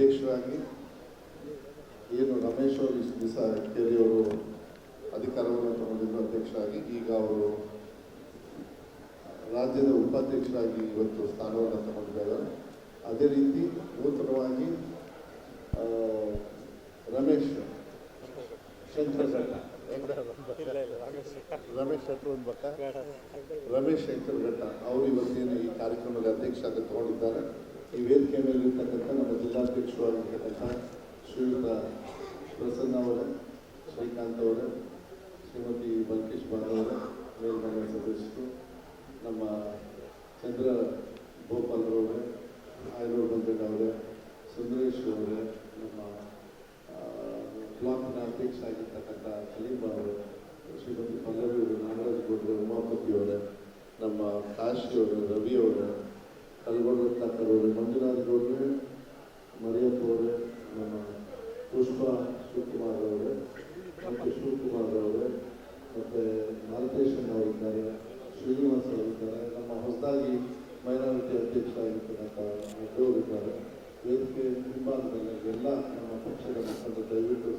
ಅಧ್ಯಕ್ಷರಾಗಿ ಏನು ರಮೇಶ್ ಅವರು ಇಷ್ಟು ದಿವಸ ಕೇಳಿಯವರು ಅಧಿಕಾರವನ್ನು ತಗೊಂಡಿದ್ದು ಅಧ್ಯಕ್ಷರಾಗಿ, ಈಗ ಅವರು ರಾಜ್ಯದ ಉಪಾಧ್ಯಕ್ಷರಾಗಿ ಇವತ್ತು ಸ್ಥಾನವನ್ನು ತಗೊಂಡಿದ್ದಾರೆ. ಅದೇ ರೀತಿ ನೂತನವಾಗಿ ರಮೇಶ್ ಶಂಕರ್ ಘಟ್ಟ ಅವರು ಇವತ್ತೇನು ಈ ಕಾರ್ಯಕ್ರಮದ ಅಧ್ಯಕ್ಷರಾಗಿ ತಗೊಂಡಿದ್ದಾರೆ. ಈ ವೇದಿಕೆ ಮೇಲೆ ಇರ್ತಕ್ಕಂಥ ನಮ್ಮ ಜಿಲ್ಲಾಧ್ಯಕ್ಷರು ಆಗಿರ್ತಕ್ಕಂಥ ಶ್ರೀಯುತ ಪ್ರಸನ್ನ ಅವರೇ, ಶ್ರೀಕಾಂತ್ ಅವರೇ, ಶ್ರೀಮತಿ ಬಲ್ಕೇಶ್ ಬಾಳವರೇ, ಮೇಲ್ಮನೆ ಸದಸ್ಯರು, ನಮ್ಮ ಚಂದ್ರ ಗೋಪಾಲ್ರವರೇ, ಆಯ್ನೂರು ಬಂದಣ್ಣವರೇ, ಸುಂದರೇಶ್ ಅವರೇ, ನಮ್ಮ ಬ್ಲಾಕ್ನ ಅಧ್ಯಕ್ಷ ಆಗಿರ್ತಕ್ಕಂಥ ಸಲೀಂ ಅವರು, ಶ್ರೀಮತಿ ಪಲ್ಲವಿ ಅವರು, ನಾಗರಾಜ್ ಗೌಡ್ರೆ, ಉಮಾಪತಿ ಅವರೇ, ನಮ್ಮ ಕಾಶಿ ಅವರು, ರವಿ ಅವರೇ, ಕಲ್ಗೋಡ್ ರತ್ನಾಕರ್ ಅವರೇ, ಮಂಜುನಾಥ್ ಗೌಡ್ರೆ, ಮರಿಯಪ್ಪ ಅವರೇ, ನಮ್ಮ ಪುಷ್ಪ ಶಿವಕುಮಾರ್ ಅವರೇ, ಮತ್ತು ಶಿವಕುಮಾರ್ ಅವರೇ, ಮತ್ತು ಮಾಲತೇಶನ್ ಅವರಿದ್ದಾರೆ, ಶ್ರೀನಿವಾಸ್ ಅವರಿದ್ದಾರೆ, ನಮ್ಮ ಹೊಸದಾಗಿ ಮೈನಾರಿಟಿ ಅಧ್ಯಕ್ಷ ಆಗಿರ್ತಕ್ಕಂಥ ಅವರಿದ್ದಾರೆ. ವೇದಿಕೆ ಹಿಂಭಾಗದಲ್ಲಿ ಎಲ್ಲ ನಮ್ಮ ಪಕ್ಷದ ಮುಖಂಡರು ದಯವಿಟ್ಟು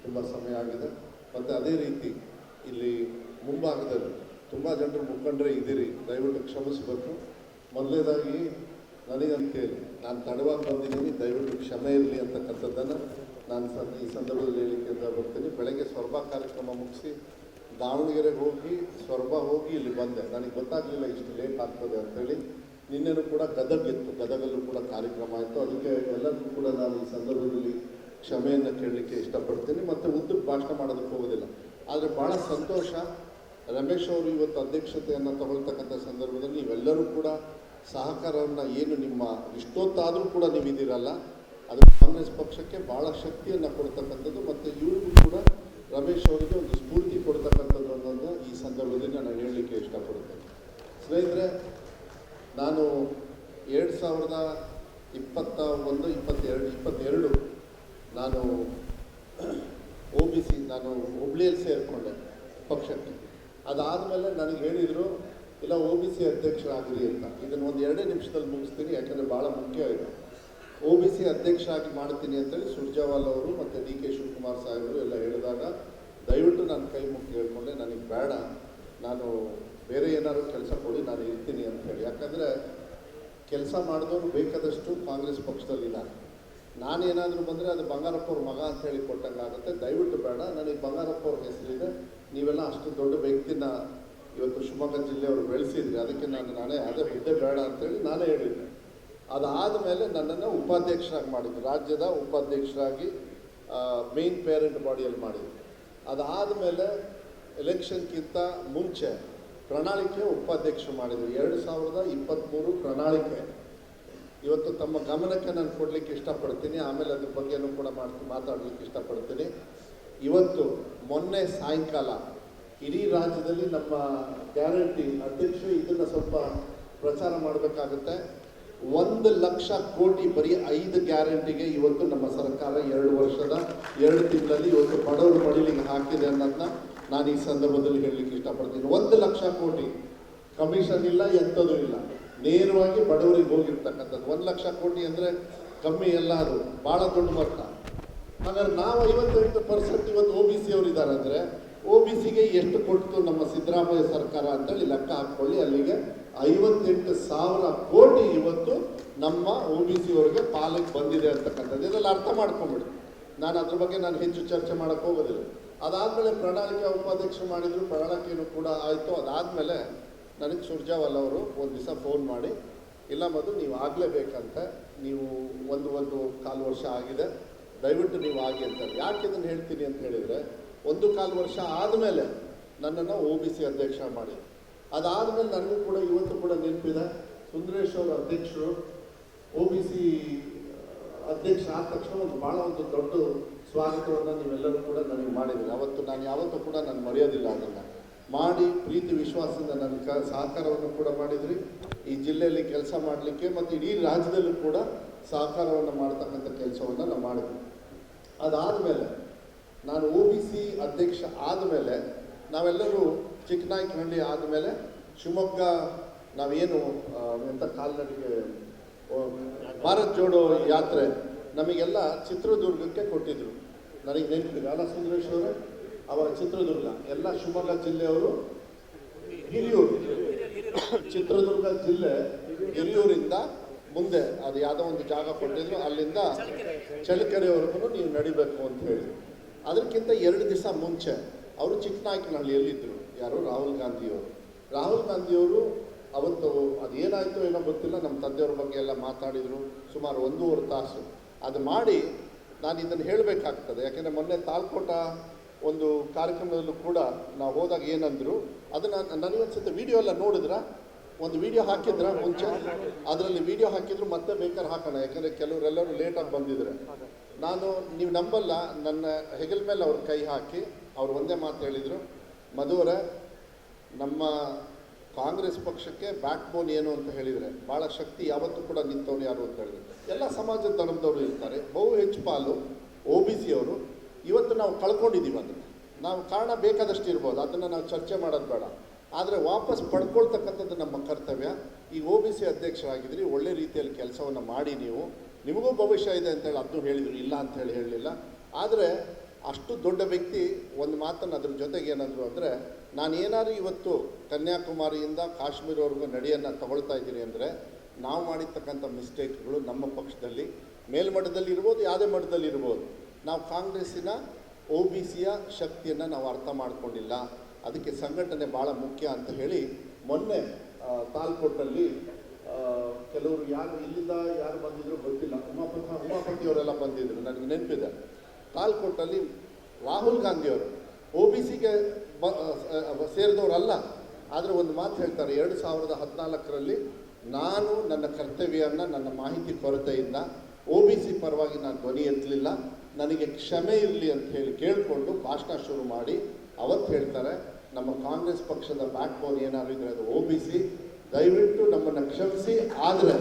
ತುಂಬ ಸಮಯ ಆಗಿದೆ. ಮತ್ತು ಅದೇ ರೀತಿ ಇಲ್ಲಿ ಮುಂಭಾಗದಲ್ಲಿ ತುಂಬ ಜನರು ಮುಖಂಡರೇ ಇದ್ದೀರಿ, ದಯವಿಟ್ಟು ಕ್ಷಮಿಸಬೇಕು. ಮೊದಲನೇದಾಗಿ ನನಗಂತೇಳಿ ನಾನು ತಡವಾಗಿ ಬಂದಿದ್ದೀನಿ, ದಯವಿಟ್ಟು ಕ್ಷಮೆ ಇರಲಿ ಅಂತಕ್ಕಂಥದ್ದನ್ನು ನಾನು ಈ ಸಂದರ್ಭದಲ್ಲಿ ಹೇಳಿಕೆ ಅಂತ ಬರ್ತೀನಿ. ಬೆಳಗ್ಗೆ ಸ್ವರ್ಭ ಕಾರ್ಯಕ್ರಮ ಮುಗಿಸಿ ದಾವಣಗೆರೆಗೆ ಹೋಗಿ ಸ್ವರ್ಭ ಹೋಗಿ ಇಲ್ಲಿ ಬಂದೆ. ನನಗೆ ಗೊತ್ತಾಗಲಿಲ್ಲ ಇಷ್ಟು ಲೇಟ್ ಆಗ್ತದೆ ಅಂಥೇಳಿ. ನಿನ್ನೆನೂ ಕೂಡ ಗದಗಿತ್ತು, ಗದಗಲ್ಲೂ ಕೂಡ ಕಾರ್ಯಕ್ರಮ ಆಯಿತು. ಅದಕ್ಕೆ ಎಲ್ಲರಿಗೂ ಕೂಡ ನಾನು ಈ ಸಂದರ್ಭದಲ್ಲಿ ಕ್ಷಮೆಯನ್ನು ಕೇಳಲಿಕ್ಕೆ ಇಷ್ಟಪಡ್ತೀನಿ. ಮತ್ತು ಉದ್ದಕ್ಕೆ ಭಾಷಣ ಮಾಡೋದಕ್ಕೆ ಹೋಗೋದಿಲ್ಲ. ಆದರೆ ಭಾಳ ಸಂತೋಷ, ರಮೇಶ್ ಅವರು ಇವತ್ತು ಅಧ್ಯಕ್ಷತೆಯನ್ನು ತಗೊಳ್ತಕ್ಕಂಥ ಸಂದರ್ಭದಲ್ಲಿ ನೀವೆಲ್ಲರೂ ಕೂಡ ಸಹಕಾರವನ್ನು ಏನು ನಿಮ್ಮ ಇಷ್ಟೊತ್ತಾದರೂ ಕೂಡ ನೀವಿದ್ದೀರಲ್ಲ, ಅದು ಕಾಂಗ್ರೆಸ್ ಪಕ್ಷಕ್ಕೆ ಭಾಳ ಶಕ್ತಿಯನ್ನು ಕೊಡ್ತಕ್ಕಂಥದ್ದು. ಮತ್ತು ಇವ್ರಿಗೂ ಕೂಡ ರಮೇಶ್ ಅವರಿಗೆ ಒಂದು ಸ್ಫೂರ್ತಿ ಕೊಡ್ತಕ್ಕಂಥದ್ದು ಅನ್ನೋದು ಈ ಸಂದರ್ಭದಲ್ಲಿ ನಾನು ಹೇಳಲಿಕ್ಕೆ ಇಷ್ಟಪಡ್ತೇನೆ. ಸ್ನೇಹಿತರೆ, ನಾನು 2021-22 ನಾನು OBC ನಾನು ಹುಬ್ಳಿಯಲ್ಲಿ ಸೇರಿಕೊಂಡೆ ಪಕ್ಷಕ್ಕೆ. ಅದಾದಮೇಲೆ ನನಗೆ ಹೇಳಿದರು ಇಲ್ಲ OBC ಅಧ್ಯಕ್ಷರಾಗಿರಿ ಅಂತ. ಇದನ್ನು ಒಂದು 2 ನಿಮಿಷದಲ್ಲಿ ಮುಗಿಸ್ತೀನಿ, ಯಾಕಂದರೆ ಭಾಳ ಮುಖ್ಯ ಇದೆ. OBC ಅಧ್ಯಕ್ಷರಾಗಿ ಮಾಡ್ತೀನಿ ಅಂತೇಳಿ ಸುರ್ಜೇವಾಲಾ ಅವರು ಮತ್ತು DK ಶಿವಕುಮಾರ್ ಸಾಹೇಬರು ಎಲ್ಲ ಹೇಳಿದಾಗ ದಯವಿಟ್ಟು ನಾನು ಕೈ ಮುಗಿ ಹೇಳ್ಕೊಂಡೆ, ನನಗೆ ಬೇಡ, ನಾನು ಬೇರೆ ಏನಾದರೂ ಕೆಲಸ ಕೊಡಿ, ನಾನು ಇರ್ತೀನಿ ಅಂತ ಹೇಳಿ. ಯಾಕಂದರೆ ಕೆಲಸ ಮಾಡಿದವರು ಬೇಕಾದಷ್ಟು ಕಾಂಗ್ರೆಸ್ ಪಕ್ಷದಲ್ಲಿದ್ದಾರೆ. ನಾನೇನಾದರೂ ಬಂದರೆ ಅದು ಬಂಗಾರಪ್ಪ ಅವ್ರ ಮಗ ಅಂತ ಹೇಳಿ ಕೊಟ್ಟಂಗಾಗುತ್ತೆ. ದಯವಿಟ್ಟು ಬೇಡ, ನನಗೆ ಬಂಗಾರಪ್ಪ ಅವ್ರ ಹೆಸರಿದೆ, ನೀವೆಲ್ಲ ಅಷ್ಟು ದೊಡ್ಡ ವ್ಯಕ್ತಿನ ಇವತ್ತು ಶಿವಮೊಗ್ಗ ಜಿಲ್ಲೆಯವರು ಬೆಳೆಸಿದ್ರಿ, ಅದಕ್ಕೆ ನಾನೇ ಅದೇ ಹುದ್ದೆ ಬೇಡ ಅಂತೇಳಿ ನಾನೇ ಹೇಳಿದ್ದೆ. ಅದಾದಮೇಲೆ ನನ್ನನ್ನು ಉಪಾಧ್ಯಕ್ಷರಾಗಿ ಮಾಡಿದ್ರು, ರಾಜ್ಯದ ಉಪಾಧ್ಯಕ್ಷರಾಗಿ ಮೇನ್ ಪೇರೆಂಟ್ ಬಾಡಿಯಲ್ಲಿ ಮಾಡಿದ್ರು. ಅದಾದಮೇಲೆ ಎಲೆಕ್ಷನ್ಗಿಂತ ಮುಂಚೆ ಪ್ರಣಾಳಿಕೆ ಉಪಾಧ್ಯಕ್ಷ ಮಾಡಿದರು. 2023 ಪ್ರಣಾಳಿಕೆ ಇವತ್ತು ತಮ್ಮ ಗಮನಕ್ಕೆ ನಾನು ಕೊಡಲಿಕ್ಕೆ ಇಷ್ಟಪಡ್ತೀನಿ. ಆಮೇಲೆ ಅದ್ರ ಬಗ್ಗೆನೂ ಕೂಡ ಮಾತಾಡಲಿಕ್ಕೆ ಇಷ್ಟಪಡ್ತೀನಿ. ಇವತ್ತು ಮೊನ್ನೆ ಸಾಯಂಕಾಲ ಇಡೀ ರಾಜ್ಯದಲ್ಲಿ ನಮ್ಮ ಗ್ಯಾರಂಟಿ ಅಧ್ಯಕ್ಷ ಇದನ್ನು ಸ್ವಲ್ಪ ಪ್ರಚಾರ ಮಾಡಬೇಕಾಗುತ್ತೆ. 1 ಲಕ್ಷ ಕೋಟಿ ಬರೀ 5 ಗ್ಯಾರಂಟಿಗೆ ಇವತ್ತು ನಮ್ಮ ಸರ್ಕಾರ 2 ವರ್ಷದ 2 ತಿಂಗಳಲ್ಲಿ ಇವತ್ತು ಬಡವರು ಮಡಿಲಿಗೆ ಹಾಕಿದೆ ಅನ್ನೋದನ್ನ ನಾನು ಈ ಸಂದರ್ಭದಲ್ಲಿ ಹೇಳಲಿಕ್ಕೆ ಇಷ್ಟಪಡ್ತೀನಿ. 1 ಲಕ್ಷ ಕೋಟಿ, ಕಮಿಷನ್ ಇಲ್ಲ, ಎಂಥದ್ದು ಇಲ್ಲ, ನೇರವಾಗಿ ಬಡವರಿಗೆ ಹೋಗಿರ್ತಕ್ಕಂಥದ್ದು. 1 ಲಕ್ಷ ಕೋಟಿ ಅಂದರೆ ಕಮ್ಮಿ ಎಲ್ಲ, ಅದು ಭಾಳ ದೊಡ್ಡ ಮೊತ್ತ. ಹಾಗಾದ್ರೆ ನಾವು 58% ಇವತ್ತು OBC ಅವರು ಇದ್ದಾರೆ ಅಂದರೆ OBCಗೆ ಎಷ್ಟು ಕೊಟ್ಟು ನಮ್ಮ ಸಿದ್ದರಾಮಯ್ಯ ಸರ್ಕಾರ ಅಂತೇಳಿ ಲೆಕ್ಕ ಹಾಕ್ಕೊಳ್ಳಿ. ಅಲ್ಲಿಗೆ 58,000 ಕೋಟಿ ಇವತ್ತು ನಮ್ಮ OBC ಅವರಿಗೆ ಪಾಲಿಗೆ ಬಂದಿದೆ ಅಂತಕ್ಕಂಥದ್ದು. ಇದರಲ್ಲಿ ಅರ್ಥ ಮಾಡ್ಕೊಂಬಿಡಿ. ನಾನು ಅದ್ರ ಬಗ್ಗೆ ನಾನು ಹೆಚ್ಚು ಚರ್ಚೆ ಮಾಡೋಕ್ಕೆ ಹೋಗೋದಿಲ್ಲ. ಅದಾದಮೇಲೆ ಪ್ರಣಾಳಿಕೆ ಉಪಾಧ್ಯಕ್ಷ ಮಾಡಿದರು, ಪ್ರಣಾಳಿಕೆಯೂ ಕೂಡ ಆಯಿತು. ಅದಾದಮೇಲೆ ನನಗೆ ಸುರ್ಜೇವಾಲಾ ಅವರು ಒಂದು ದಿವಸ ಫೋನ್ ಮಾಡಿ, ಇಲ್ಲ ಮಧು ನೀವು ಆಗಲೇಬೇಕಂತ, ನೀವು ಒಂದು 1.25 ವರ್ಷ ಆಗಿದೆ, ದಯವಿಟ್ಟು ನೀವು ಆಗಿ ಅಂತಾರೆ. ಯಾಕೆ ಇದನ್ನು ಹೇಳ್ತೀನಿ ಅಂತ ಹೇಳಿದರೆ, 1.25 ವರ್ಷ ಆದಮೇಲೆ ನನ್ನನ್ನು OBC ಅಧ್ಯಕ್ಷ ಮಾಡಿ, ಅದಾದಮೇಲೆ ನನಗೂ ಕೂಡ ಇವತ್ತು ಕೂಡ ನೆನಪಿದೆ, ಸುಂದರೇಶ್ ಅವರು ಅಧ್ಯಕ್ಷರು OBC ಅಧ್ಯಕ್ಷ ಆದ ತಕ್ಷಣ ಒಂದು ದೊಡ್ಡ ಸ್ವಾಗತವನ್ನು ನೀವೆಲ್ಲರೂ ಕೂಡ ನನಗೆ ಮಾಡಿದ್ದೀರಿ. ಅವತ್ತು ನಾನು ಯಾವತ್ತೂ ಕೂಡ ನಾನು ಮರೆಯೋದಿಲ್ಲ. ಅದನ್ನು ಮಾಡಿ ಪ್ರೀತಿ ವಿಶ್ವಾಸದಿಂದ ನನಗೆ ಸಹಕಾರವನ್ನು ಕೂಡ ಮಾಡಿದ್ರಿ. ಈ ಜಿಲ್ಲೆಯಲ್ಲಿ ಕೆಲಸ ಮಾಡಲಿಕ್ಕೆ ಮತ್ತು ಇಡೀ ರಾಜ್ಯದಲ್ಲೂ ಕೂಡ ಸಹಕಾರವನ್ನು ಮಾಡ್ತಕ್ಕಂಥ ಕೆಲಸವನ್ನು ನಾವು ಮಾಡಿದ್ವಿ. ಅದಾದಮೇಲೆ ನಾನು OBC ಅಧ್ಯಕ್ಷ ಆದಮೇಲೆ ನಾವೆಲ್ಲರೂ ಚಿಕ್ಕನಾಯಕನಹಳ್ಳಿ ಆದಮೇಲೆ ಶಿವಮೊಗ್ಗ ನಾವೇನು ಎಂಥ ಕಾಲ್ನಡಿಗೆ ಭಾರತ್ ಜೋಡೋ ಯಾತ್ರೆ ನಮಗೆಲ್ಲ ಚಿತ್ರದುರ್ಗಕ್ಕೆ ಕೊಟ್ಟಿದ್ರು. ನನಗೆ ನೆನಪಿದೆ ಅಲ್ಲ ಸುಂದರೇಶ್ ಅವರು, ಅವಾಗ ಚಿತ್ರದುರ್ಗ ಎಲ್ಲ ಶಿವಮೊಗ್ಗ ಜಿಲ್ಲೆಯವರು ಹಿರಿಯೂರು, ಚಿತ್ರದುರ್ಗ ಜಿಲ್ಲೆ ಹಿರಿಯೂರಿಂದ ಮುಂದೆ ಅದು ಯಾವುದೋ ಒಂದು ಜಾಗ ಕೊಟ್ಟಿದ್ರು, ಅಲ್ಲಿಂದ ಚಳ್ಳಕೆರೆವರೆಗೂ ನೀವು ನಡಿಬೇಕು ಅಂತ ಹೇಳಿದ್ರು. ಅದಕ್ಕಿಂತ 2 ದಿವಸ ಮುಂಚೆ ಅವರು ಚಿಕ್ಕನಾಯಕನಹಳ್ಳಿಯಲ್ಲಿದ್ದರು. ಯಾರು? ರಾಹುಲ್ ಗಾಂಧಿಯವರು. ರಾಹುಲ್ ಗಾಂಧಿಯವರು ಅವತ್ತು ಅದೇನಾಯಿತು ಏನೋ ಗೊತ್ತಿಲ್ಲ, ನಮ್ಮ ತಂದೆಯವ್ರ ಬಗ್ಗೆ ಎಲ್ಲ ಮಾತಾಡಿದರು ಸುಮಾರು 1.5 ತಾಸು. ಅದು ಮಾಡಿ ನಾನು ಇದನ್ನು ಹೇಳಬೇಕಾಗ್ತದೆ, ಯಾಕೆಂದರೆ ಮೊನ್ನೆ ತಾಲ್ಕೋಟ ಒಂದು ಕಾರ್ಯಕ್ರಮದಲ್ಲೂ ಕೂಡ ನಾವು ಹೋದಾಗ ಏನಂದರು ಅದನ್ನು ನನಗೊಂದ್ಸತಿ ವಿಡಿಯೋ ಎಲ್ಲ ನೋಡಿದ್ರ, ಒಂದು ವಿಡಿಯೋ ಹಾಕಿದ್ರ ಮುಂಚೆ, ಅದರಲ್ಲಿ ವಿಡಿಯೋ ಹಾಕಿದ್ರು ಮತ್ತೆ ಬೇಕಾದ್ರೆ ಹಾಕೋಣ, ಯಾಕೆಂದರೆ ಕೆಲವರೆಲ್ಲರೂ ಲೇಟಾಗಿ ಬಂದಿದ್ರೆ. ನೀವು ನಂಬಲ್ಲ, ನನ್ನ ಹೆಗಲ ಮೇಲೆ ಅವ್ರ ಕೈ ಹಾಕಿ ಅವ್ರು ಒಂದೇ ಮಾತು ಹೇಳಿದರು, ಮಧುವರ ನಮ್ಮ ಕಾಂಗ್ರೆಸ್ ಪಕ್ಷಕ್ಕೆ ಬ್ಯಾಕ್ ಬೋನ್ ಏನು ಅಂತ ಹೇಳಿದರೆ ಭಾಳ ಶಕ್ತಿ ಯಾವತ್ತೂ ಕೂಡ ನಿಂತವ್ರು ಯಾರು ಅಂತ ಹೇಳಿದ್ರು. ಎಲ್ಲ ಸಮಾಜದ ಧರ್ಮದವರು ಇರ್ತಾರೆ, ಬಹು ಹೆಚ್ಚು ಪಾಲು OBC ಅವರು. ಇವತ್ತು ನಾವು ಕಳ್ಕೊಂಡಿದ್ದೀವಿ ಅದನ್ನು, ನಾವು ಕಾರಣ ಬೇಕಾದಷ್ಟು ಇರ್ಬೋದು, ಅದನ್ನು ನಾವು ಚರ್ಚೆ ಮಾಡೋದು ಬೇಡ. ಆದರೆ ವಾಪಸ್ ಪಡ್ಕೊಳ್ತಕ್ಕಂಥದ್ದು ನಮ್ಮ ಕರ್ತವ್ಯ. ಈ OBC ಅಧ್ಯಕ್ಷರಾಗಿದ್ರಿ, ಒಳ್ಳೆ ರೀತಿಯಲ್ಲಿ ಕೆಲಸವನ್ನು ಮಾಡಿ ನಿಮಗೂ ಭವಿಷ್ಯ ಇದೆ ಅಂತೇಳಿ ಅದನ್ನು ಹೇಳಿದರು, ಇಲ್ಲ ಅಂತೇಳಿ ಹೇಳಲಿಲ್ಲ. ಆದರೆ ಅಷ್ಟು ದೊಡ್ಡ ವ್ಯಕ್ತಿ ಒಂದು ಮಾತನ್ನು ಅದ್ರ ಜೊತೆಗೆ ಏನಂದರು ಅಂದರೆ, ನಾನು ಏನಾದರೂ ಇವತ್ತು ಕನ್ಯಾಕುಮಾರಿಯಿಂದ ಕಾಶ್ಮೀರವರೆಗೂ ನಡೆಯನ್ನು ತಗೊಳ್ತಾ ಇದ್ದೀನಿ ಅಂದರೆ ನಾವು ಮಾಡಿರ್ತಕ್ಕಂಥ ಮಿಸ್ಟೇಕ್ಗಳು ನಮ್ಮ ಪಕ್ಷದಲ್ಲಿ ಮೇಲ್ಮಟ್ಟದಲ್ಲಿ ಇರ್ಬೋದು, ಯಾವುದೇ ಮಟ್ಟದಲ್ಲಿ ಇರ್ಬೋದು, ನಾವು ಕಾಂಗ್ರೆಸ್ಸಿನ OBCಯ ಶಕ್ತಿಯನ್ನು ನಾವು ಅರ್ಥ ಮಾಡ್ಕೊಂಡಿಲ್ಲ. ಅದಕ್ಕೆ ಸಂಘಟನೆ ಭಾಳ ಮುಖ್ಯ ಅಂತ ಹೇಳಿ ಮೊನ್ನೆ ತಾಲ್ಕೋಟಲ್ಲಿ ಕೆಲವರು ಇಲ್ಲಿಂದ ಯಾರು ಬಂದಿದ್ರು ಗೊತ್ತಿಲ್ಲ, ಉಮಾಪತಿಯವರೆಲ್ಲ ಬಂದಿದ್ರು, ನನಗೆ ನೆನಪಿದೆ. ತಾಲ್ಕೋಟಲ್ಲಿ ರಾಹುಲ್ ಗಾಂಧಿಯವರು OBCಗೆ ಸೇರಿದವರಲ್ಲ, ಆದರೆ ಒಂದು ಮಾತು ಹೇಳ್ತಾರೆ, 2014ರಲ್ಲಿ ನಾನು ನನ್ನ ಕರ್ತವ್ಯವನ್ನು ನನ್ನ ಮಾಹಿತಿ ಕೊರತೆಯಿಂದ OBC ಪರವಾಗಿ ನಾನು ಧ್ವನಿ ಎತ್ತಲಿಲ್ಲ, ನನಗೆ ಕ್ಷಮೆ ಇರಲಿ ಅಂತ ಹೇಳಿ ಕೇಳಿಕೊಂಡು ಭಾಷಣ ಶುರು ಮಾಡಿ ಅವತ್ತು ಹೇಳ್ತಾರೆ, ನಮ್ಮ ಕಾಂಗ್ರೆಸ್ ಪಕ್ಷದ ಬ್ಯಾಕ್ ಬೋನ್ ಏನಾದ್ರು ಇದ್ರೆ ಅದು OBC, ದಯವಿಟ್ಟು ನಮ್ಮನ್ನು ಕ್ಷಮಿಸಿ. ಆದರೆ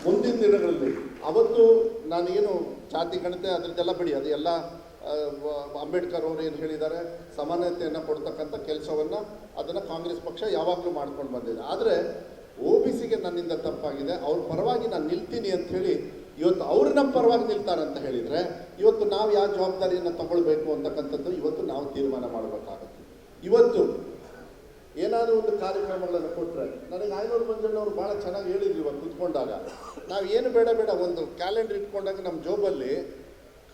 ಮುಂದಿನ ದಿನಗಳಲ್ಲಿ ಅವತ್ತು ನಾನೇನು ಜಾತಿ ಗಣತೆ ಅದರದ್ದೆಲ್ಲ ಬಿಡಿ, ಅದು ಎಲ್ಲ ಅಂಬೇಡ್ಕರ್ ಅವರು ಏನು ಹೇಳಿದ್ದಾರೆ, ಸಮಾನತೆಯನ್ನು ಕೊಡ್ತಕ್ಕಂಥ ಕೆಲಸವನ್ನು ಅದನ್ನು ಕಾಂಗ್ರೆಸ್ ಪಕ್ಷ ಯಾವಾಗಲೂ ಮಾಡ್ಕೊಂಡು ಬಂದಿದೆ. ಆದರೆ OBCಗೆ ನನ್ನಿಂದ ತಪ್ಪಾಗಿದೆ, ಅವ್ರ ಪರವಾಗಿ ನಾನು ನಿಲ್ತೀನಿ ಅಂಥೇಳಿ ಇವತ್ತು ಅವರು ನಮ್ಮ ಪರವಾಗಿ ನಿಲ್ತಾರೆ ಅಂತ ಹೇಳಿದರೆ ಇವತ್ತು ನಾವು ಯಾವ ಜವಾಬ್ದಾರಿಯನ್ನು ತಗೊಳ್ಬೇಕು ಅಂತಕ್ಕಂಥದ್ದು ಇವತ್ತು ನಾವು ತೀರ್ಮಾನ ಮಾಡಬೇಕಾಗುತ್ತೆ. ಇವತ್ತು ಏನಾದರೂ ಒಂದು ಕಾರ್ಯಕ್ರಮಗಳನ್ನು ಕೊಟ್ಟರೆ, ನನಗೆ ಆಯನೂರು ಮಂಜಣ್ಣವರು ಭಾಳ ಚೆನ್ನಾಗಿ ಹೇಳಿದ್ರು ಇವತ್ತು ಕೂತ್ಕೊಂಡಾಗ, ನಾವು ಏನು ಬೇಡ ಒಂದು ಕ್ಯಾಲೆಂಡರ್ ಇಟ್ಕೊಂಡಾಗ ನಮ್ಮ ಜೋಬಲ್ಲಿ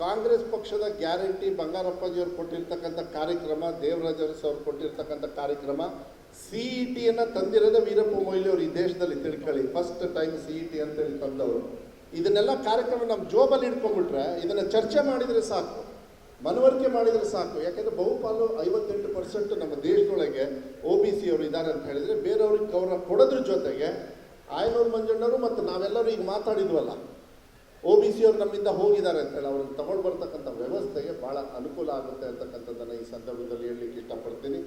ಕಾಂಗ್ರೆಸ್ ಪಕ್ಷದ ಗ್ಯಾರಂಟಿ, ಬಂಗಾರಪ್ಪಾಜಿಯವ್ರು ಕೊಟ್ಟಿರ್ತಕ್ಕಂಥ ಕಾರ್ಯಕ್ರಮ, ದೇವರಾಜ್ ಅರಸು ಅವ್ರು ಕೊಟ್ಟಿರ್ತಕ್ಕಂಥ ಕಾರ್ಯಕ್ರಮ, CETಯನ್ನು ತಂದಿರೋದೇ ವೀರಪ್ಪ ಮೊಯ್ಲಿ ಅವರು ಈ ದೇಶದಲ್ಲಿ ತಿಳ್ಕೊಳ್ಳಿ, ಫಸ್ಟ್ ಟೈಮ್ CET ಅಂತೇಳಿ ತಂದವರು. ಇದನ್ನೆಲ್ಲ ಕಾರ್ಯಕ್ರಮ ನಮ್ಮ ಜೋಬಲ್ಲಿ ಇಟ್ಕೊಂಡ್ಬಿಟ್ರೆ ಇದನ್ನು ಚರ್ಚೆ ಮಾಡಿದರೆ ಸಾಕು, ಮನವರಿಕೆ ಮಾಡಿದರೆ ಸಾಕು. ಯಾಕೆಂದರೆ ಬಹುಪಾಲು 58% ನಮ್ಮ ದೇಶದೊಳಗೆ OBC ಅವರು ಇದ್ದಾರೆ ಅಂತ ಹೇಳಿದರೆ ಬೇರೆಯವ್ರಿಗೆ ಗೌರವ ಕೊಡೋದ್ರ ಜೊತೆಗೆ ಆಯನೂರು ಮಂಜಣ್ಣವರು ಮತ್ತು ನಾವೆಲ್ಲರೂ ಈಗ ಮಾತಾಡಿದ್ವಲ್ಲ, OBC ಅವರು ನಮ್ಮಿಂದ ಹೋಗಿದ್ದಾರೆ ಅಂತೇಳಿ ಅವ್ರನ್ನ ತಗೊಂಡು ಬರ್ತಕ್ಕಂಥ ವ್ಯವಸ್ಥೆಗೆ ಭಾಳ ಅನುಕೂಲ ಆಗುತ್ತೆ ಅಂತಕ್ಕಂಥದ್ದನ್ನು ಈ ಸಂದರ್ಭದಲ್ಲಿ ಹೇಳಲಿಕ್ಕೆ ಇಷ್ಟಪಡ್ತೀನಿ.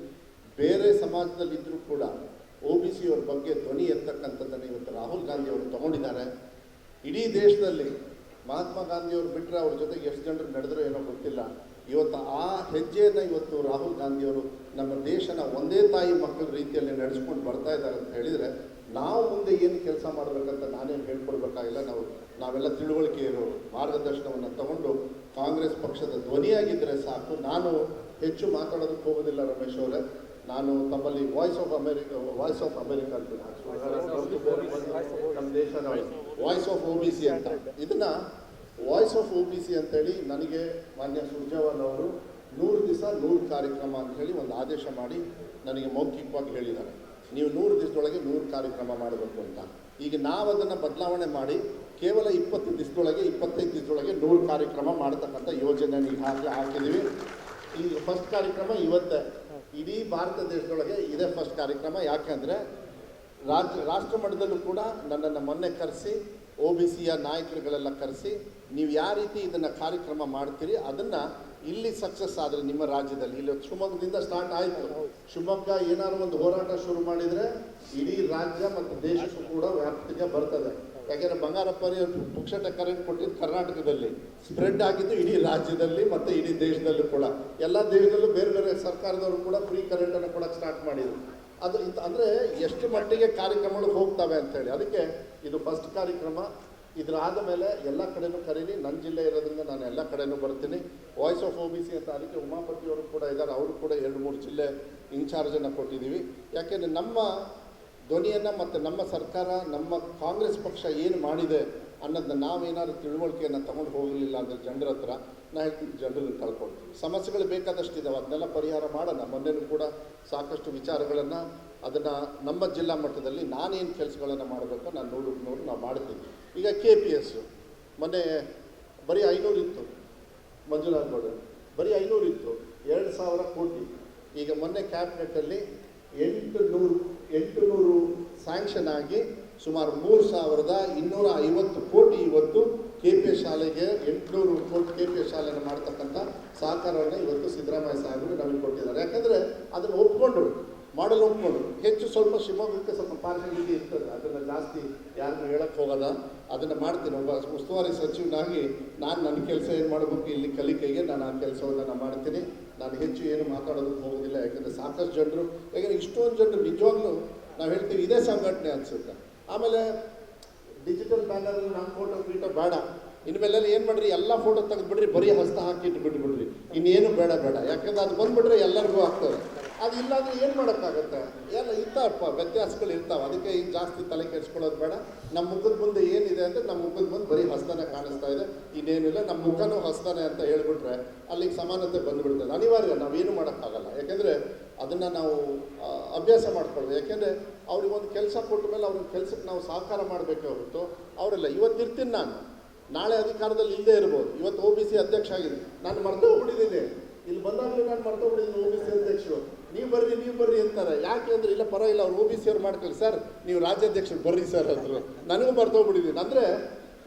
ಬೇರೆ ಸಮಾಜದಲ್ಲಿದ್ದರೂ ಕೂಡ OBC ಅವ್ರ ಬಗ್ಗೆ ಧ್ವನಿ ಎತ್ತಕ್ಕಂಥದ್ದನ್ನು ಇವತ್ತು ರಾಹುಲ್ ಗಾಂಧಿ ಅವರು ತಗೊಂಡಿದ್ದಾರೆ. ಇಡೀ ದೇಶದಲ್ಲಿ ಮಹಾತ್ಮ ಗಾಂಧಿಯವರು ಬಿಟ್ಟರೆ ಅವ್ರ ಜೊತೆಗೆ ಎಷ್ಟು ಜನರು ನಡೆದರೂ ಏನೋ ಗೊತ್ತಿಲ್ಲ. ಇವತ್ತು ಆ ಹೆಜ್ಜೆಯನ್ನು ಇವತ್ತು ರಾಹುಲ್ ಗಾಂಧಿಯವರು ನಮ್ಮ ದೇಶನ ಒಂದೇ ತಾಯಿ ಮಕ್ಕಳ ರೀತಿಯಲ್ಲಿ ನಡೆಸ್ಕೊಂಡು ಬರ್ತಾ ಇದ್ದಾರೆ ಅಂತ ಹೇಳಿದರೆ ನಾವು ಮುಂದೆ ಏನು ಕೆಲಸ ಮಾಡಬೇಕಂತ ನಾನೇನು ಹೇಳ್ಕೊಡ್ಬೇಕಾಗಿಲ್ಲ. ನಾವೆಲ್ಲ ತಿಳುವಳಿಕೆ ಇರೋ ಮಾರ್ಗದರ್ಶನವನ್ನು ತಗೊಂಡು ಕಾಂಗ್ರೆಸ್ ಪಕ್ಷದ ಧ್ವನಿಯಾಗಿದ್ದರೆ ಸಾಕು. ನಾನು ಹೆಚ್ಚು ಮಾತಾಡೋದಕ್ಕೆ ಹೋಗೋದಿಲ್ಲ ರಮೇಶ್ ಅವರೇ. ನಾನು ತಮ್ಮಲ್ಲಿ ವಾಯ್ಸ್ ಆಫ್ ಅಮೇರಿಕಾ ಅಂತ ನಮ್ಮ ದೇಶದ ವಾಯ್ಸ್ ಆಫ್ OBC ಅಂತ, ಇದನ್ನು ವಾಯ್ಸ್ ಆಫ್ OBC ಅಂತೇಳಿ ನನಗೆ ಮಾನ್ಯ ಸುರ್ಜೇವಾಲ ಅವರು 100 ದಿವಸ 100 ಕಾರ್ಯಕ್ರಮ ಅಂಥೇಳಿ ಒಂದು ಆದೇಶ ಮಾಡಿ ನನಗೆ ಮೌಖಿಕವಾಗಿ ಹೇಳಿದ್ದಾರೆ, ನೀವು 100 ದಿವಸದೊಳಗೆ 100 ಕಾರ್ಯಕ್ರಮ ಮಾಡಬೇಕು ಅಂತ. ಈಗ ನಾವು ಅದನ್ನು ಬದಲಾವಣೆ ಮಾಡಿ ಕೇವಲ 20 ದಿವಸದೊಳಗೆ 25 ದಿವಸದೊಳಗೆ 100 ಕಾರ್ಯಕ್ರಮ ಮಾಡತಕ್ಕಂಥ ಯೋಜನೆ ಈಗಾಗಲೇ ಹಾಕಿದ್ದೀವಿ. ಈಗ ಫಸ್ಟ್ ಕಾರ್ಯಕ್ರಮ ಇವತ್ತೇ ಇಡೀ ಭಾರತ ದೇಶದೊಳಗೆ ಇದೇ ಫಸ್ಟ್ ಕಾರ್ಯಕ್ರಮ. ಯಾಕೆಂದರೆ ರಾಷ್ಟ್ರ ಮಟ್ಟದಲ್ಲೂ ಕೂಡ ನನ್ನನ್ನು ಮೊನ್ನೆ ಕರೆಸಿ OBCಯ ನಾಯಕರುಗಳೆಲ್ಲ ಕರೆಸಿ ನೀವು ಯಾವ ರೀತಿ ಇದನ್ನು ಕಾರ್ಯಕ್ರಮ ಮಾಡ್ತೀರಿ ಅದನ್ನು ಇಲ್ಲಿ ಸಕ್ಸಸ್ ಆದರೆ ನಿಮ್ಮ ರಾಜ್ಯದಲ್ಲಿ, ಇಲ್ಲಿ ಶಿವಮೊಗ್ಗದಿಂದ ಸ್ಟಾರ್ಟ್ ಆಯಿತು. ಶಿವಮೊಗ್ಗ ಏನಾದ್ರು ಒಂದು ಹೋರಾಟ ಶುರು ಮಾಡಿದರೆ ಇಡೀ ರಾಜ್ಯ ಮತ್ತು ದೇಶಕ್ಕೂ ಕೂಡ ವ್ಯಾಪ್ತಿಗೆ ಬರ್ತದೆ. ಯಾಕೆಂದರೆ ಬಂಗಾರಪ್ಪನವರು ಪುಕ್ಷಟ ಕರೆಂಟ್ ಕೊಟ್ಟಿದ್ದು ಕರ್ನಾಟಕದಲ್ಲಿ ಸ್ಪ್ರೆಡ್ ಆಗಿದ್ದು ಇಡೀ ರಾಜ್ಯದಲ್ಲಿ ಮತ್ತು ಇಡೀ ದೇಶದಲ್ಲೂ ಕೂಡ, ಎಲ್ಲ ದೇಶದಲ್ಲೂ ಬೇರೆ ಬೇರೆ ಸರ್ಕಾರದವರು ಕೂಡ ಫ್ರೀ ಕರೆಂಟನ್ನು ಕೊಡೋಕ್ಕೆ ಸ್ಟಾರ್ಟ್ ಮಾಡಿದರು. ಅದು ಅಂದರೆ ಎಷ್ಟು ಮಟ್ಟಿಗೆ ಕಾರ್ಯಕ್ರಮಗಳು ಹೋಗ್ತವೆ ಅಂಥೇಳಿ, ಅದಕ್ಕೆ ಇದು ಫಸ್ಟ್ ಕಾರ್ಯಕ್ರಮ. ಇದ್ರಾದ ಮೇಲೆ ಎಲ್ಲ ಕಡೆನೂ ಕರೀರಿ. ನನ್ನ ಜಿಲ್ಲೆ ಇರೋದ್ರಿಂದ ನಾನು ಎಲ್ಲ ಕಡೆನೂ ಬರ್ತೀನಿ. ವಾಯ್ಸ್ ಆಫ್ OBC ಅಂತ ಅದಕ್ಕೆ ಉಮಾಪತಿ ಅವರು ಕೂಡ ಇದ್ದಾರೆ, ಅವರು ಕೂಡ 2-3 ಜಿಲ್ಲೆ ಇನ್ಚಾರ್ಜನ್ನು ಕೊಟ್ಟಿದ್ದೀವಿ. ಯಾಕೆಂದರೆ ನಮ್ಮ ಧ್ವನಿಯನ್ನು ಮತ್ತು ನಮ್ಮ ಸರ್ಕಾರ, ನಮ್ಮ ಕಾಂಗ್ರೆಸ್ ಪಕ್ಷ ಏನು ಮಾಡಿದೆ ಅನ್ನೋದನ್ನ ನಾವೇನಾದ್ರು ತಿಳುವಳಿಕೆಯನ್ನು ತೊಗೊಂಡು ಹೋಗಲಿಲ್ಲ ಅಂದರೆ ಜನರ ಹತ್ರ, ನಾ ಹೇಳ್ತೀನಿ ಜನರನ್ನು ಕಳ್ಕೊಳ್ತೀವಿ. ಸಮಸ್ಯೆಗಳು ಬೇಕಾದಷ್ಟಿದ್ದಾವೆ, ಅದನ್ನೆಲ್ಲ ಪರಿಹಾರ ಮಾಡೋಣ. ಮೊನ್ನೆನೂ ಕೂಡ ಸಾಕಷ್ಟು ವಿಚಾರಗಳನ್ನು ಅದನ್ನು ನಮ್ಮ ಜಿಲ್ಲಾ ಮಟ್ಟದಲ್ಲಿ ನಾನೇನು ಕೆಲಸಗಳನ್ನು ಮಾಡಬೇಕೋ ನಾನು ನೋಡು ನಾವು ಮಾಡ್ತೀವಿ. ಈಗ KPS ಮೊನ್ನೆ ಬರೀ 500 ಇತ್ತು, ಮಂಜುನಾಥ್ ಗೌಡ ಬರೀ 500 ಇತ್ತು, 2,000 ಕೋಟಿ. ಈಗ ಮೊನ್ನೆ ಕ್ಯಾಬಿನೆಟ್ಟಲ್ಲಿ 800 ಸ್ಯಾಂಕ್ಷನ್ ಆಗಿ ಸುಮಾರು 3,250 ಕೋಟಿ ಇವತ್ತು KPS ಶಾಲೆಗೆ 800 ಕೋಟಿ KPS ಶಾಲೆಯನ್ನು ಮಾಡ್ತಕ್ಕಂಥ ಸಹಕಾರವನ್ನು ಇವತ್ತು ಸಿದ್ದರಾಮಯ್ಯ ಸಾಹೇಬರು ನಮಗೆ ಕೊಟ್ಟಿದ್ದಾರೆ. ಯಾಕಂದರೆ ಅದನ್ನು ಒಪ್ಕೊಂಡ್ರು, ಮಾಡಲು ಒಪ್ಕೊಂಡ್ರು. ಹೆಚ್ಚು ಸ್ವಲ್ಪ ಶಿವಮೊಗ್ಗಕ್ಕೆ ಸ್ವಲ್ಪ ಪಾರ್ಶಾಲಿಟಿ ಇರ್ತದೆ, ಅದನ್ನು ಜಾಸ್ತಿ ಯಾರನ್ನು ಹೇಳಕ್ಕೆ ಹೋಗೋದ, ಅದನ್ನು ಮಾಡ್ತೀನಿ. ಒಬ್ಬ ಉಸ್ತುವಾರಿ ಸಚಿವನಾಗಿ ನಾನು ನನ್ನ ಕೆಲಸ ಏನು ಮಾಡಬೇಕು ಇಲ್ಲಿ ಕಲಿಕೆಗೆ ನಾನು ಆ ಕೆಲಸವನ್ನು ನಾನು ಮಾಡ್ತೀನಿ. ನಾನು ಹೆಚ್ಚು ಏನು ಮಾತಾಡೋದಕ್ಕೆ ಹೋಗೋದಿಲ್ಲ. ಯಾಕಂದರೆ ಸಾಕಷ್ಟು ಜನರು, ಯಾಕಂದರೆ ಇಷ್ಟೊಂದು ಜನರು ನಿಜವಾಗ್ಲೂ ನಾವು ಹೇಳ್ತೀವಿ ಇದೇ ಸಂಘಟನೆ ಅನಿಸುತ್ತೆ. ಆಮೇಲೆ ಡಿಜಿಟಲ್ ಬ್ಯಾನರಲ್ಲಿ ನಮ್ಮ ಫೋಟೋ ಬೇಡ, ಇನ್ಮೇಲೆ ಏನು ಮಾಡಿರಿ, ಎಲ್ಲ ಫೋಟೋ ತೆಗೆದುಬಿಡ್ರಿ, ಬರೀ ಹಸ್ತ ಹಾಕಿಟ್ಟು ಬಿಟ್ಬಿಡ್ರಿ, ಇನ್ನೇನು ಬೇಡ. ಯಾಕಂದ್ರೆ ಅದು ಬಂದುಬಿಟ್ರೆ ಎಲ್ಲರಿಗೂ ಆಗ್ತದೆ. ಅದು ಇಲ್ಲಾಂದ್ರೆ ಏನು ಮಾಡೋಕ್ಕಾಗತ್ತೆ? ಎಲ್ಲ ಇರ್ತಾವಪ್ಪ, ವ್ಯತ್ಯಾಸಗಳು ಇರ್ತಾವೆ. ಅದಕ್ಕೆ ಈಗ ಜಾಸ್ತಿ ತಲೆ ಕೆಡಿಸ್ಕೊಳ್ಳೋದು ಬೇಡ. ನಮ್ಮ ಮುಖದ ಮುಂದೆ ಏನಿದೆ ಅಂದರೆ ನಮ್ಮ ಮುಖದ ಮುಂದೆ ಬರೀ ಹಸ್ತನೇ ಕಾಣಿಸ್ತಾ ಇದೆ, ಇನ್ನೇನಿಲ್ಲ. ನಮ್ಮ ಮುಖನೂ ಹಸ್ತನೇ ಅಂತ ಹೇಳ್ಬಿಟ್ರೆ ಅಲ್ಲಿಗೆ ಸಮಾನತೆ ಬಂದುಬಿಡ್ತದೆ. ಅನಿವಾರ್ಯ, ನಾವೇನು ಮಾಡೋಕ್ಕಾಗಲ್ಲ. ಯಾಕೆಂದರೆ ಅದನ್ನು ನಾವು ಅಭ್ಯಾಸ ಮಾಡ್ಕೊಳ್ಬೇಕು. ಯಾಕೆಂದರೆ ಅವ್ರಿಗೊಂದು ಕೆಲಸ ಕೊಟ್ಟ ಮೇಲೆ ಅವ್ರ ಕೆಲಸಕ್ಕೆ ನಾವು ಸಹಕಾರ ಮಾಡಬೇಕೇ ಹೊರತು ಅವರೆಲ್ಲ ಇವತ್ತು ಇರ್ತೀನಿ ನಾನು, ನಾಳೆ ಅಧಿಕಾರದಲ್ಲಿ ಇಲ್ಲದೆ ಇರ್ಬೋದು. ಇವತ್ತು OBC ಅಧ್ಯಕ್ಷ ಆಗಿದೆ, ನಾನು ಮರ್ತೋಗ್ಬಿಟ್ಟಿದ್ದೀನಿ. ಇಲ್ಲಿ ಬಂದಾಗಲೂ ನಾನು ಮರ್ತೋಗ್ಬಿಟ್ಟಿದ್ದೀನಿ OBC ಅಧ್ಯಕ್ಷರು. ನೀವು ಬರ್ರಿ ಅಂತಾರೆ. ಯಾಕೆ ಅಂದರೆ ಇಲ್ಲ ಪರವಾಗಿಲ್ಲ, ಅವ್ರು OBC ಅವ್ರು ಮಾಡ್ಕೊಳ್ಳಿ ಸರ್, ನೀವು ರಾಜ್ಯಾಧ್ಯಕ್ಷರು ಬರ್ರಿ ಸರ್ ಅಂದರು. ನನಗೂ ಮರ್ತೋಗ್ಬಿಟ್ಟಿದ್ದೀನಿ. ಅಂದರೆ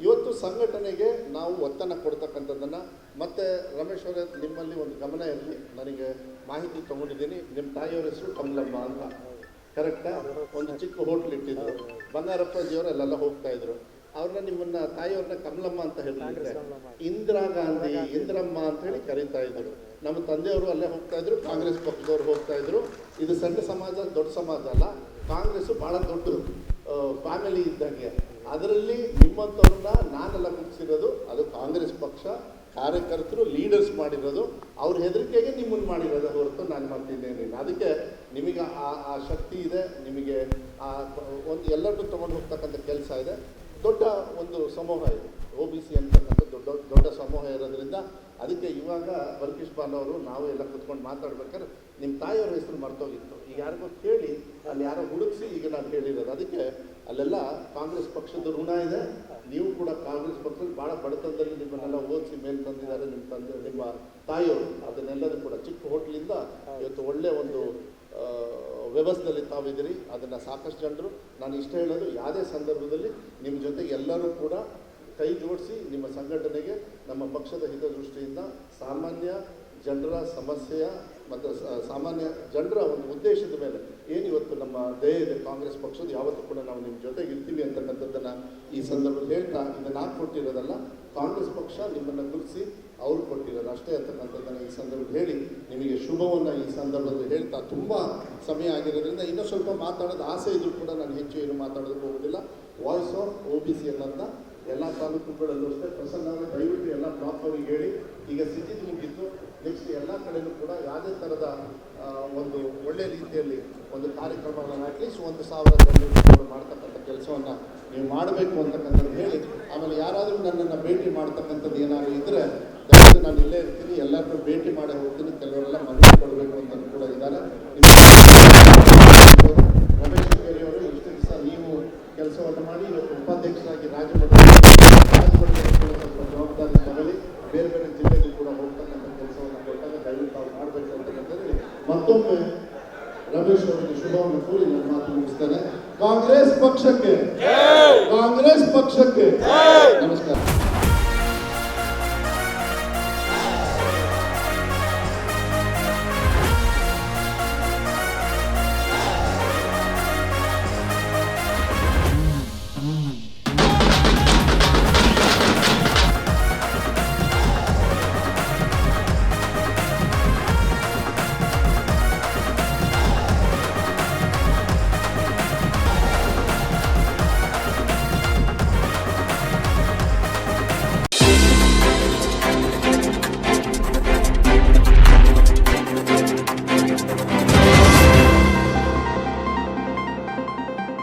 ಇವತ್ತು ಸಂಘಟನೆಗೆ ನಾವು ಒತ್ತನ್ನು ಕೊಡ್ತಕ್ಕಂಥದ್ದನ್ನು. ಮತ್ತು ರಮೇಶ್ ಅವರೇ, ನಿಮ್ಮಲ್ಲಿ ಒಂದು ಗಮನ ಇರಲಿ, ನನಗೆ ಮಾಹಿತಿ ತೊಗೊಂಡಿದ್ದೀನಿ. ನಿಮ್ಮ ತಾಯಿಯವರ ಹೆಸರು ಕಮಲಮ್ಮ ಅಂತ, ಕರೆಕ್ಟಾ? ಒಂದು ಚಿಕ್ಕ ಹೋಟ್ಲ್ ಇಟ್ಟಿದ್ರು, ಬಂಗಾರಪ್ಪಾಜಿಯವರು ಅಲ್ಲೆಲ್ಲ ಹೋಗ್ತಾಯಿದ್ರು. ಅವ್ರನ್ನ ನಿಮ್ಮನ್ನ ತಾಯಿಯವ್ರನ್ನ ಕಮಲಮ್ಮ ಅಂತ ಹೇಳ್ತಿದ್ರೆ, ಇಂದಿರಾ ಗಾಂಧಿ, ಇಂದ್ರಮ್ಮ ಅಂತ ಹೇಳಿ ಕರೀತಾ ಇದ್ರು. ನಮ್ಮ ತಂದೆಯವರು ಅಲ್ಲೇ ಹೋಗ್ತಾ ಇದ್ರು, ಕಾಂಗ್ರೆಸ್ ಪಕ್ಷದವ್ರು ಹೋಗ್ತಾ ಇದ್ರು. ಇದು ಸಣ್ಣ ಸಮಾಜ, ದೊಡ್ಡ ಸಮಾಜ ಅಲ್ಲ. ಕಾಂಗ್ರೆಸ್ಸು ಭಾಳ ದೊಡ್ಡ ಫ್ಯಾಮಿಲಿ ಇದ್ದಂಗೆ. ಅದರಲ್ಲಿ ನಿಮ್ಮಂಥವ್ರನ್ನ ನಾನೆಲ್ಲ ಮುಗಿಸಿರೋದು, ಅದು ಕಾಂಗ್ರೆಸ್ ಪಕ್ಷ ಕಾರ್ಯಕರ್ತರು, ಲೀಡರ್ಸ್ ಮಾಡಿರೋದು. ಅವ್ರ ಹೆದರಿಕೆಗೆ ನಿಮ್ಮನ್ನು ಮಾಡಿರೋದು ಹೊರತು ನಾನು ಮಾಡ್ತಿದ್ದೇನೆ. ಅದಕ್ಕೆ ನಿಮಗೆ ಆ ಶಕ್ತಿ ಇದೆ, ನಿಮಗೆ ಆ ಒಂದು ಎಲ್ಲರನ್ನೂ ತೊಗೊಂಡು ಹೋಗ್ತಕ್ಕಂಥ ಕೆಲಸ ಇದೆ. ದೊಡ್ಡ ಒಂದು ಸಮೂಹ ಇದೆ OBC ಅಂತಕ್ಕಂಥ ದೊಡ್ಡ ಸಮೂಹ ಇರೋದ್ರಿಂದ ಅದಕ್ಕೆ ಇವಾಗ ಬಲ್ಕೀಶ್ ಬಾಲ್ ಅವರು ನಾವು ಎಲ್ಲ ಕುತ್ಕೊಂಡು ಮಾತಾಡ್ಬೇಕಾದ್ರೆ ನಿಮ್ಮ ತಾಯಿಯವ್ರ ಹೆಸರು ಮರ್ತೋಗಿತ್ತು. ಈಗ ಯಾರಿಗೋ ಕೇಳಿ ಅಲ್ಲಿ ಯಾರೋ ಹುಡುಕಿಸಿ ಈಗ ನಾನು ಹೇಳಿರೋದು. ಅದಕ್ಕೆ ಅಲ್ಲೆಲ್ಲ ಕಾಂಗ್ರೆಸ್ ಪಕ್ಷದ ಋಣ ಇದೆ. ನೀವು ಕೂಡ ಕಾಂಗ್ರೆಸ್ ಪಕ್ಷದಲ್ಲಿ ಭಾಳ ಬಡತನದಲ್ಲಿ ನಿಮ್ಮನ್ನೆಲ್ಲ ಓದಿಸಿ ಮೇಲೆ ತಂದಿದ್ದಾರೆ ನಿಮ್ಮ ತಾಯಿಯವರು. ಅದನ್ನೆಲ್ಲರೂ ಕೂಡ ಚಿಕ್ಕ ಹೋಟ್ಲಿಂದ ಇವತ್ತು ಒಳ್ಳೆಯ ಒಂದು ವ್ಯವಸ್ಥೆಯಲ್ಲಿ ತಾವಿದ್ದೀರಿ. ಅದನ್ನು ಸಾಕಷ್ಟು ಜನರು, ನಾನು ಇಷ್ಟ ಹೇಳೋದು, ಯಾವುದೇ ಸಂದರ್ಭದಲ್ಲಿ ನಿಮ್ಮ ಜೊತೆಗೆ ಎಲ್ಲರೂ ಕೂಡ ಕೈ ಜೋಡಿಸಿ ನಿಮ್ಮ ಸಂಘಟನೆಗೆ, ನಮ್ಮ ಪಕ್ಷದ ಹಿತದೃಷ್ಟಿಯಿಂದ ಸಾಮಾನ್ಯ ಜನರ ಸಮಸ್ಯೆಯ ಮತ್ತು ಸಾಮಾನ್ಯ ಜನರ ಒಂದು ಉದ್ದೇಶದ ಮೇಲೆ ಏನಿವತ್ತು ನಮ್ಮ ಧ್ಯೇಯ ಇದೆ ಕಾಂಗ್ರೆಸ್ ಪಕ್ಷದ, ಯಾವತ್ತೂ ಕೂಡ ನಾವು ನಿಮ್ಮ ಜೊತೆಗೆ ಇರ್ತೀವಿ ಅಂತಕ್ಕಂಥದ್ದನ್ನು ಈ ಸಂದರ್ಭದಲ್ಲಿ ಹೇಳ್ತಾ, ಇದನ್ನು ನಾನು ಕೊಟ್ಟಿರೋದಲ್ಲ, ಕಾಂಗ್ರೆಸ್ ಪಕ್ಷ ನಿಮ್ಮನ್ನು ಗುರುತಿಸಿ ಅವ್ರು ಕೊಟ್ಟಿರೋದು ಅಷ್ಟೇ ಅಂತಕ್ಕಂಥದ್ದನ್ನು ಈ ಸಂದರ್ಭದಲ್ಲಿ ಹೇಳಿ ನಿಮಗೆ ಶುಭವನ್ನು ಈ ಸಂದರ್ಭದಲ್ಲಿ ಹೇಳ್ತಾ, ತುಂಬ ಸಮಯ ಆಗಿರೋದ್ರಿಂದ ಇನ್ನೂ ಸ್ವಲ್ಪ ಮಾತಾಡೋದು ಆಸೆ ಇದ್ರೂ ಕೂಡ ನಾನು ಹೆಚ್ಚು ಏನು ಮಾತಾಡೋದಕ್ಕೆ ಹೋಗೋದಿಲ್ಲ. ವಾಯ್ಸ್ ಆಫ್ OBC ಅನ್ನೋದನ್ನ ಎಲ್ಲ ತಾಲೂಕುಗಳಲ್ಲೂ ಅಷ್ಟೇ ಪ್ರಸನ್ನವಾಗಿ ದಯವಿಟ್ಟು ಎಲ್ಲ ಬ್ಲಾಕ್ ಅವರಿಗೆ ಹೇಳಿ. ಈಗ ಸಿಟಿದು ಮುಗಿದ್ದು, ನೆಕ್ಸ್ಟ್ ಎಲ್ಲ ಕಡೆಯೂ ಕೂಡ ಯಾವುದೇ ಥರದ ಒಂದು ಒಳ್ಳೆಯ ರೀತಿಯಲ್ಲಿ ಒಂದು ಕಾರ್ಯಕ್ರಮಗಳನ್ನು ಅಟ್ಲೀಸ್ಟ್ 1,000 ಜನರು ಮಾಡ್ತಕ್ಕಂಥ ಕೆಲಸವನ್ನು ನೀವು ಮಾಡಬೇಕು ಅಂತಕ್ಕಂಥದ್ದು ಹೇಳಿ, ಆಮೇಲೆ ಯಾರಾದರೂ ನನ್ನನ್ನು ಭೇಟಿ ಮಾಡ್ತಕ್ಕಂಥದ್ದು ಏನಾದರೂ ಇದ್ದರೆ ದಯವಿಟ್ಟು ನಾನು ಇಲ್ಲೇ ಇರ್ತೀನಿ, ಎಲ್ಲರನ್ನೂ ಭೇಟಿ ಮಾಡಿ ಹೋಗ್ತೀನಿ. ಕೆಲವರೆಲ್ಲ ಮನವಿ ಕೊಡಬೇಕು ಅಂತ ಕೂಡ ಇದ್ದಾರೆ. ರಮೇಶ್ ಕೆರೆಯವರು ಇಷ್ಟು ದಿವಸ ನೀವು ಕೆಲಸವನ್ನು ಮಾಡಿ ಇವತ್ತು ಉಪಾಧ್ಯಕ್ಷರಾಗಿ ರಾಜಮಟ್ಟದಲ್ಲಿ ಸ್ವಲ್ಪ ಜವಾಬ್ದಾರಿ ತಗೊಳ್ಳಿ. ಬೇರೆ ಬೇರೆ ಜಿಲ್ಲೆಗೂ ಕೂಡ ಹೋಗ್ತಕ್ಕಂಥ ಕೆಲಸವನ್ನು ಕೊಟ್ಟಾಗ ದಯವಿಟ್ಟು ಅವ್ರು ಮಾಡಬೇಕು ಅಂತಕ್ಕಂಥದ್ದು ಮತ್ತೊಮ್ಮೆ ರಮೇಶ್ ಅವರಿಗೆ ಶುಭವನ್ನು ಕೋರಿ ನನ್ನ ಮಾತು ಮುಗಿಸ್ತೇನೆ. ಕಾಂಗ್ರೆಸ್ ಪಕ್ಷಕ್ಕೆ, ಕಾಂಗ್ರೆಸ್ ಪಕ್ಷಕ್ಕೆ ನಮಸ್ಕಾರ.